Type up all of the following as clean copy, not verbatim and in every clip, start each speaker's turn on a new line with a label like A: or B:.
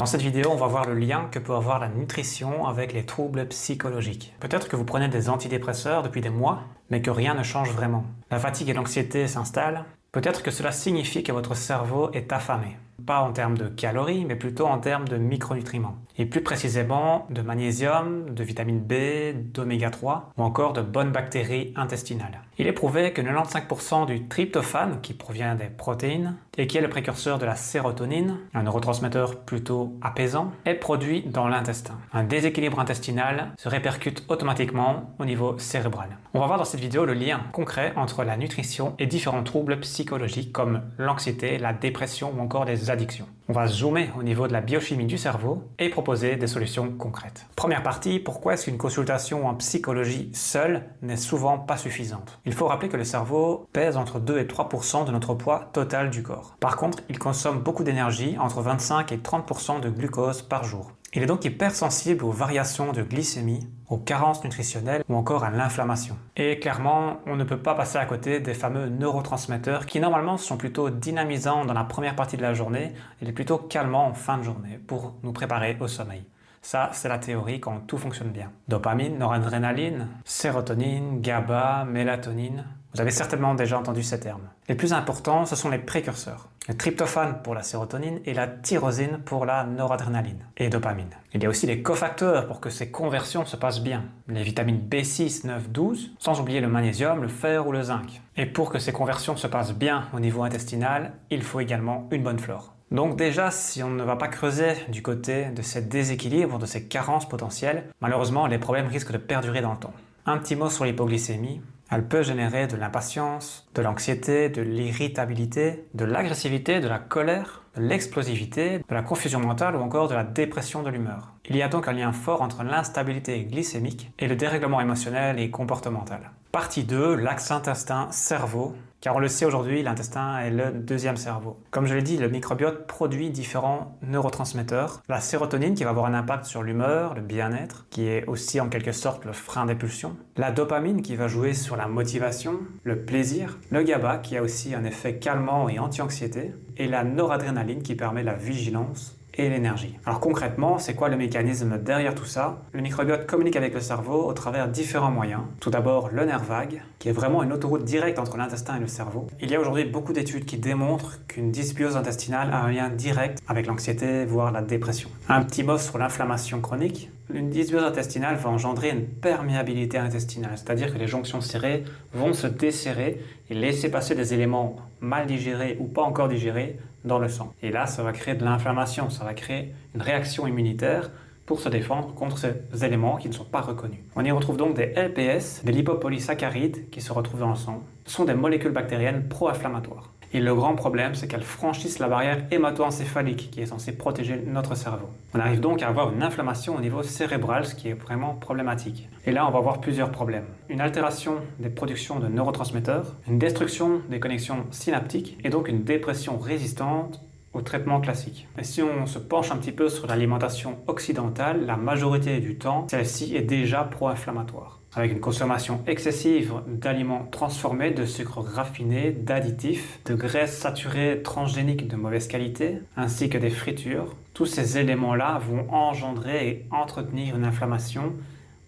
A: Dans cette vidéo, on va voir le lien que peut avoir la nutrition avec les troubles psychologiques. Peut-être que vous prenez des antidépresseurs depuis des mois, mais que rien ne change vraiment. La fatigue et l'anxiété s'installent. Peut-être que cela signifie que votre cerveau est affamé. Pas en termes de calories, mais plutôt en termes de micronutriments. Et plus précisément de magnésium, de vitamine B, d'oméga 3 ou encore de bonnes bactéries intestinales. Il est prouvé que 95% du tryptophane, qui provient des protéines et qui est le précurseur de la sérotonine, un neurotransmetteur plutôt apaisant, est produit dans l'intestin. Un déséquilibre intestinal se répercute automatiquement au niveau cérébral. On va voir dans cette vidéo le lien concret entre la nutrition et différents troubles psychologiques comme l'anxiété, la dépression ou encore les addictions. On va zoomer au niveau de la biochimie du cerveau et proposer des solutions concrètes. Première partie, pourquoi est-ce qu'une consultation en psychologie seule n'est souvent pas suffisante? Il faut rappeler que le cerveau pèse entre 2 et 3% de notre poids total du corps. Par contre, il consomme beaucoup d'énergie, entre 25 et 30% de glucose par jour. Il est donc hypersensible aux variations de glycémie, aux carences nutritionnelles ou encore à l'inflammation. Et clairement, on ne peut pas passer à côté des fameux neurotransmetteurs qui normalement sont plutôt dynamisants dans la première partie de la journée et plutôt calmants en fin de journée pour nous préparer au sommeil. Ça, c'est la théorie quand tout fonctionne bien. Dopamine, noradrénaline, sérotonine, GABA, mélatonine. Vous avez certainement déjà entendu ces termes. Les plus importants, ce sont les précurseurs. Le tryptophane pour la sérotonine et la tyrosine pour la noradrénaline et dopamine. Il y a aussi les cofacteurs pour que ces conversions se passent bien. Les vitamines B6, 9, 12, sans oublier le magnésium, le fer ou le zinc. Et pour que ces conversions se passent bien au niveau intestinal, il faut également une bonne flore. Donc déjà, si on ne va pas creuser du côté de ces déséquilibres, de ces carences potentielles, malheureusement, les problèmes risquent de perdurer dans le temps. Un petit mot sur l'hypoglycémie. Elle peut générer de l'impatience, de l'anxiété, de l'irritabilité, de l'agressivité, de la colère, de l'explosivité, de la confusion mentale ou encore de la dépression de l'humeur. Il y a donc un lien fort entre l'instabilité glycémique et le dérèglement émotionnel et comportemental. Partie 2, l'axe intestin-cerveau. Car on le sait aujourd'hui, l'intestin est le deuxième cerveau. Comme je l'ai dit, le microbiote produit différents neurotransmetteurs. La sérotonine qui va avoir un impact sur l'humeur, le bien-être, qui est aussi en quelque sorte le frein des pulsions. La dopamine qui va jouer sur la motivation, le plaisir. Le GABA qui a aussi un effet calmant et anti-anxiété. Et la noradrénaline qui permet la vigilance et l'énergie. Alors concrètement, c'est quoi le mécanisme derrière tout ça? Le microbiote communique avec le cerveau au travers différents moyens. Tout d'abord, le nerf vague, qui est vraiment une autoroute directe entre l'intestin et le cerveau. Il y a aujourd'hui beaucoup d'études qui démontrent qu'une dysbiose intestinale a un lien direct avec l'anxiété, voire la dépression. Un petit mot sur l'inflammation chronique. Une dysbiose intestinale va engendrer une perméabilité intestinale, c'est-à-dire que les jonctions serrées vont se desserrer et laisser passer des éléments mal digérés ou pas encore digérés dans le sang. Et là, ça va créer de l'inflammation, ça va créer une réaction immunitaire pour se défendre contre ces éléments qui ne sont pas reconnus. On y retrouve donc des LPS, des lipopolysaccharides qui se retrouvent dans le sang. Ce sont des molécules bactériennes pro-inflammatoires. Et le grand problème, c'est qu'elles franchissent la barrière hémato-encéphalique qui est censée protéger notre cerveau. On arrive donc à avoir une inflammation au niveau cérébral, ce qui est vraiment problématique. Et là, on va voir plusieurs problèmes. Une altération des productions de neurotransmetteurs, une destruction des connexions synaptiques et donc une dépression résistante au traitement classique. Et si on se penche un petit peu sur l'alimentation occidentale, la majorité du temps, celle-ci est déjà pro-inflammatoire. Avec une consommation excessive d'aliments transformés, de sucres raffinés, d'additifs, de graisses saturées transgéniques de mauvaise qualité, ainsi que des fritures. Tous ces éléments-là vont engendrer et entretenir une inflammation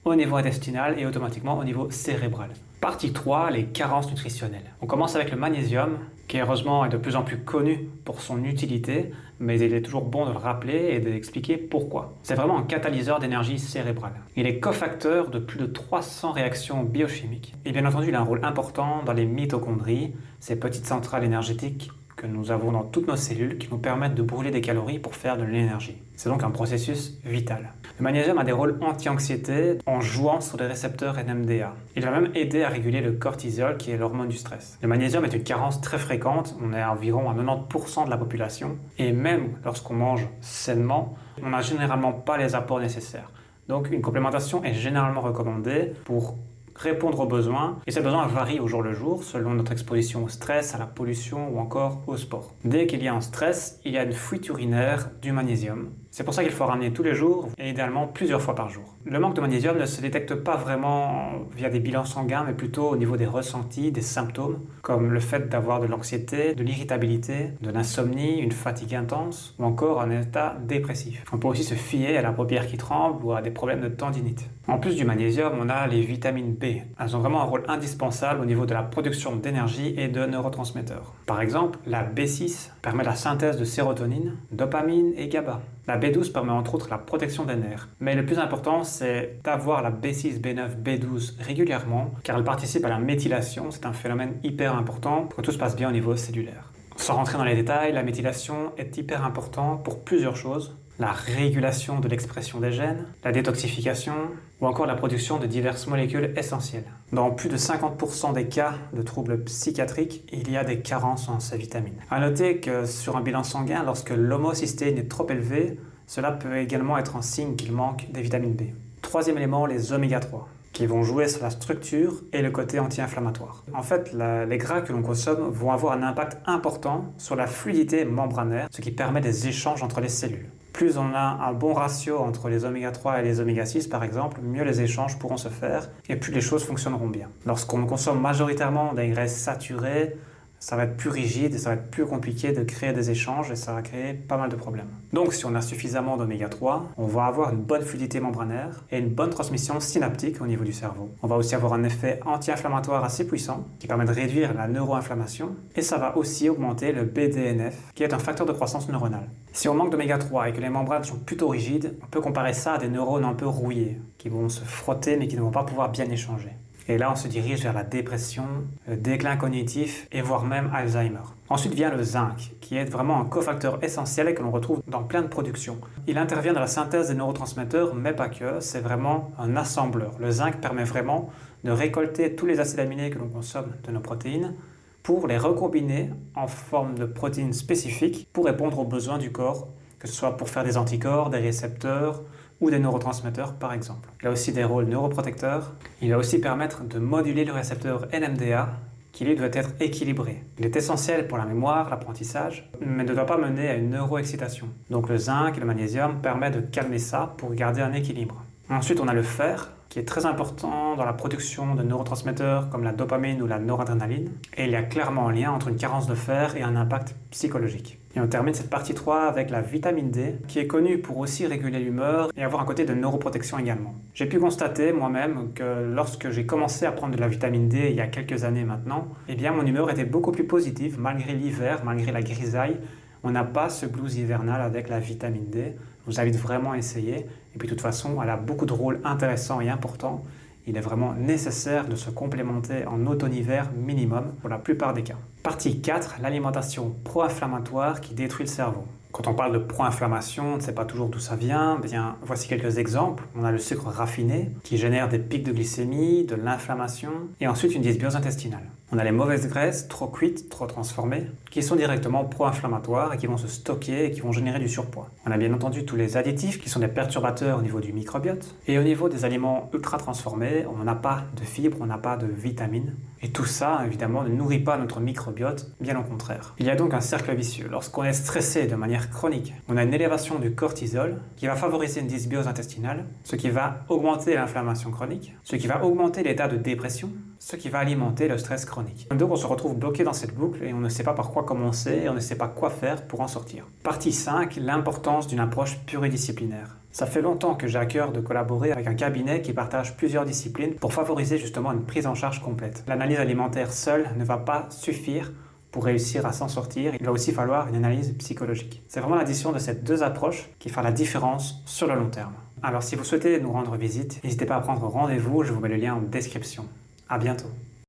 A: au niveau intestinal et automatiquement au niveau cérébral. Partie 3, les carences nutritionnelles. On commence avec le magnésium, qui heureusement est de plus en plus connu pour son utilité, mais il est toujours bon de le rappeler et d'expliquer pourquoi. C'est vraiment un catalyseur d'énergie cérébrale. Il est cofacteur de plus de 300 réactions biochimiques. Et bien entendu, il a un rôle important dans les mitochondries, ces petites centrales énergétiques que nous avons dans toutes nos cellules qui nous permettent de brûler des calories pour faire de l'énergie. C'est donc un processus vital. Le magnésium a des rôles anti-anxiété en jouant sur les récepteurs NMDA. Il va même aider à réguler le cortisol qui est l'hormone du stress. Le magnésium est une carence très fréquente, on est environ à 90% de la population et même lorsqu'on mange sainement, on n'a généralement pas les apports nécessaires. Donc une complémentation est généralement recommandée pour répondre aux besoins, et ces besoins varient au jour le jour selon notre exposition au stress, à la pollution ou encore au sport. Dès qu'il y a un stress, il y a une fuite urinaire du magnésium. C'est pour ça qu'il faut ramener tous les jours et idéalement plusieurs fois par jour. Le manque de magnésium ne se détecte pas vraiment via des bilans sanguins, mais plutôt au niveau des ressentis, des symptômes, comme le fait d'avoir de l'anxiété, de l'irritabilité, de l'insomnie, une fatigue intense ou encore un état dépressif. On peut aussi se fier à la paupière qui tremble ou à des problèmes de tendinite. En plus du magnésium, on a les vitamines B. Elles ont vraiment un rôle indispensable au niveau de la production d'énergie et de neurotransmetteurs. Par exemple, la B6 permet la synthèse de sérotonine, dopamine et GABA. La B12 permet entre autres la protection des nerfs. Mais le plus important, c'est d'avoir la B6, B9, B12 régulièrement, car elle participe à la méthylation. C'est un phénomène hyper important pour que tout se passe bien au niveau cellulaire. Sans rentrer dans les détails, la méthylation est hyper importante pour plusieurs choses. La régulation de l'expression des gènes, la détoxification ou encore la production de diverses molécules essentielles. Dans plus de 50% des cas de troubles psychiatriques, il y a des carences en ces vitamines. A noter que sur un bilan sanguin, lorsque l'homocystéine est trop élevée, cela peut également être un signe qu'il manque des vitamines B. Troisième élément, les oméga 3, qui vont jouer sur la structure et le côté anti-inflammatoire. En fait, les gras que l'on consomme vont avoir un impact important sur la fluidité membranaire, ce qui permet des échanges entre les cellules. Plus on a un bon ratio entre les oméga 3 et les oméga 6 par exemple, mieux les échanges pourront se faire et plus les choses fonctionneront bien. Lorsqu'on consomme majoritairement des graisses saturées, ça va être plus rigide et ça va être plus compliqué de créer des échanges et ça va créer pas mal de problèmes. Donc si on a suffisamment d'oméga 3, on va avoir une bonne fluidité membranaire et une bonne transmission synaptique au niveau du cerveau. On va aussi avoir un effet anti-inflammatoire assez puissant qui permet de réduire la neuroinflammation et ça va aussi augmenter le BDNF qui est un facteur de croissance neuronale. Si on manque d'oméga 3 et que les membranes sont plutôt rigides, on peut comparer ça à des neurones un peu rouillés qui vont se frotter mais qui ne vont pas pouvoir bien échanger. Et là, on se dirige vers la dépression, le déclin cognitif et voire même Alzheimer. Ensuite vient le zinc, qui est vraiment un cofacteur essentiel et que l'on retrouve dans plein de productions. Il intervient dans la synthèse des neurotransmetteurs, mais pas que, c'est vraiment un assembleur. Le zinc permet vraiment de récolter tous les acides aminés que l'on consomme de nos protéines pour les recombiner en forme de protéines spécifiques pour répondre aux besoins du corps, que ce soit pour faire des anticorps, des récepteurs, ou des neurotransmetteurs par exemple. Il a aussi des rôles neuroprotecteurs. Il va aussi permettre de moduler le récepteur NMDA qui lui doit être équilibré. Il est essentiel pour la mémoire, l'apprentissage, mais ne doit pas mener à une neuroexcitation. Donc le zinc et le magnésium permettent de calmer ça pour garder un équilibre. Ensuite on a le fer qui est très important dans la production de neurotransmetteurs comme la dopamine ou la noradrénaline. Et il y a clairement un lien entre une carence de fer et un impact psychologique. Et on termine cette partie 3 avec la vitamine D, qui est connue pour aussi réguler l'humeur et avoir un côté de neuroprotection également. J'ai pu constater moi-même que lorsque j'ai commencé à prendre de la vitamine D il y a quelques années maintenant, eh bien mon humeur était beaucoup plus positive malgré l'hiver, malgré la grisaille. On n'a pas ce blues hivernal avec la vitamine D. Je vous invite vraiment à essayer. Et puis de toute façon, elle a beaucoup de rôles intéressants et importants. Il est vraiment nécessaire de se complémenter en automne-hiver minimum pour la plupart des cas. Partie 4, l'alimentation pro-inflammatoire qui détruit le cerveau. Quand on parle de pro-inflammation, on ne sait pas toujours d'où ça vient. Bien, voici quelques exemples. On a le sucre raffiné qui génère des pics de glycémie, de l'inflammation et ensuite une dysbiose intestinale. On a les mauvaises graisses, trop cuites, trop transformées, qui sont directement pro-inflammatoires et qui vont se stocker et qui vont générer du surpoids. On a bien entendu tous les additifs qui sont des perturbateurs au niveau du microbiote. Et au niveau des aliments ultra transformés, on n'a pas de fibres, on n'a pas de vitamines. Et tout ça, évidemment, ne nourrit pas notre microbiote, bien au contraire. Il y a donc un cercle vicieux. Lorsqu'on est stressé de manière chronique, on a une élévation du cortisol qui va favoriser une dysbiose intestinale, ce qui va augmenter l'inflammation chronique, ce qui va augmenter l'état de dépression, ce qui va alimenter le stress chronique. Donc on se retrouve bloqué dans cette boucle et on ne sait pas par quoi commencer et on ne sait pas quoi faire pour en sortir. Partie 5, l'importance d'une approche pluridisciplinaire. Ça fait longtemps que j'ai à cœur de collaborer avec un cabinet qui partage plusieurs disciplines pour favoriser justement une prise en charge complète. L'analyse alimentaire seule ne va pas suffire pour réussir à s'en sortir. Il va aussi falloir une analyse psychologique. C'est vraiment l'addition de ces deux approches qui fera la différence sur le long terme. Alors si vous souhaitez nous rendre visite, n'hésitez pas à prendre rendez-vous, je vous mets le lien en description. À bientôt.